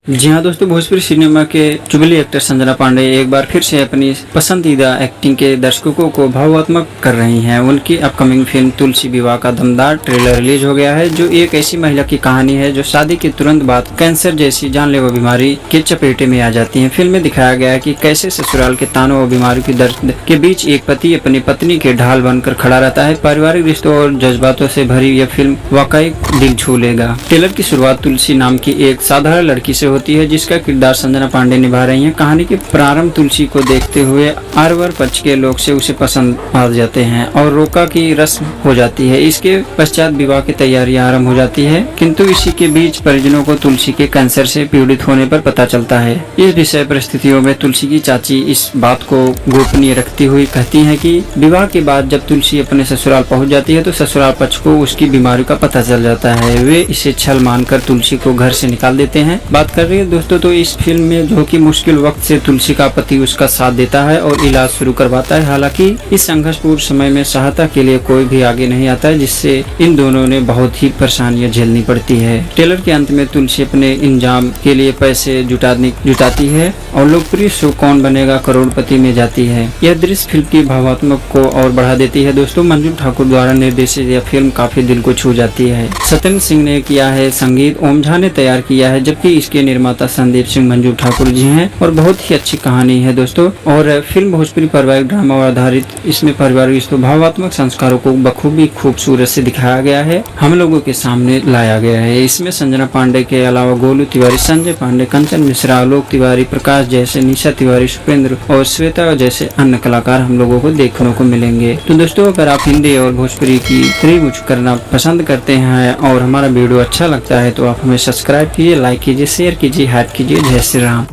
जी हाँ दोस्तों, भोजपुरी सिनेमा के जुबली एक्टर संजना पांडे एक बार फिर से अपनी पसंदीदा एक्टिंग के दर्शकों को भावात्मक कर रही हैं। उनकी अपकमिंग फिल्म तुलसी विवाह का दमदार ट्रेलर रिलीज हो गया है, जो एक ऐसी महिला की कहानी है जो शादी के तुरंत बाद कैंसर जैसी जानलेवा बीमारी के चपेटे में आ जाती है। फिल्म में दिखाया गया है कि कैसे ससुराल के तानों और बीमारी के दर्द के बीच एक पति अपनी पत्नी के ढाल बनकर खड़ा रहता है। पारिवारिक रिश्तों और जज्बातों से भरी यह फिल्म वाकई दिल छू लेगा। ट्रेलर की शुरुआत तुलसी नाम की एक साधारण लड़की से होती है, जिसका किरदार संजना पांडे निभा रही हैं। कहानी के प्रारंभ तुलसी को देखते हुए आरवर पक्ष के लोग से उसे पसंद आ जाते हैं और रोका की रस्म हो जाती है। इसके पश्चात विवाह की तैयारियां आरंभ हो जाती है, किंतु इसी के बीच परिजनों को तुलसी के कैंसर से पीड़ित होने पर पता चलता है। इस विषय परिस्थितियों में तुलसी की चाची इस बात को गोपनीय रखती हुई कहती है कि विवाह के बाद जब तुलसी अपने ससुराल पहुंच जाती है तो ससुराल पक्ष को उसकी बीमारी का पता चल जाता है। वे इसे छल मानकर तुलसी को घर से निकाल देते हैं। बात कर रही है दोस्तों तो इस फिल्म में जो कि मुश्किल वक्त से तुलसी का पति उसका साथ देता है और इलाज शुरू करवाता है। हालांकि इस संघर्षपूर्ण समय में सहायता के लिए कोई भी आगे नहीं आता है, जिससे इन दोनों ने बहुत ही परेशानियां झेलनी पड़ती है। ट्रेलर के अंत में तुलसी अपने इंजाम के लिए पैसे जुटाती है और लोकप्रिय शो कौन बनेगा करोड़पति में जाती है। यह दृश्य फिल्म की भावात्मक को और बढ़ा देती है। दोस्तों, मंजू ठाकुर द्वारा निर्देशित यह फिल्म काफी दिल को छू जाती है। सत्येंद्र सिंह ने किया है संगीत, ओम झा ने तैयार किया है, जबकि इसके निर्माता संदीप सिंह मंजू ठाकुर जी हैं और बहुत ही अच्छी कहानी है दोस्तों। और फिल्म भोजपुरी पारिवारिक ड्रामा पर आधारित, इसमें पारिवारिक रिश्तों भावात्मक संस्कारों को बखूबी खूबसूरत से दिखाया गया है, हम लोगों के सामने लाया गया है। इसमें संजना पांडे के अलावा गोलू तिवारी, संजय पांडे, कंचन मिश्रा, आलोक तिवारी, प्रकाश जैसे, निशा तिवारी, सुपेंद्र और श्वेता जैसे अन्य कलाकार हम लोगों को देखने को मिलेंगे। तो दोस्तों, अगर आप हिंदी और भोजपुरी की रिव्यू करना पसंद करते हैं और हमारा वीडियो अच्छा लगता है तो आप हमें सब्सक्राइब कीजिए, लाइक कीजिए, शेयर कीजिए, हाइप कीजिए। जय श्री राम।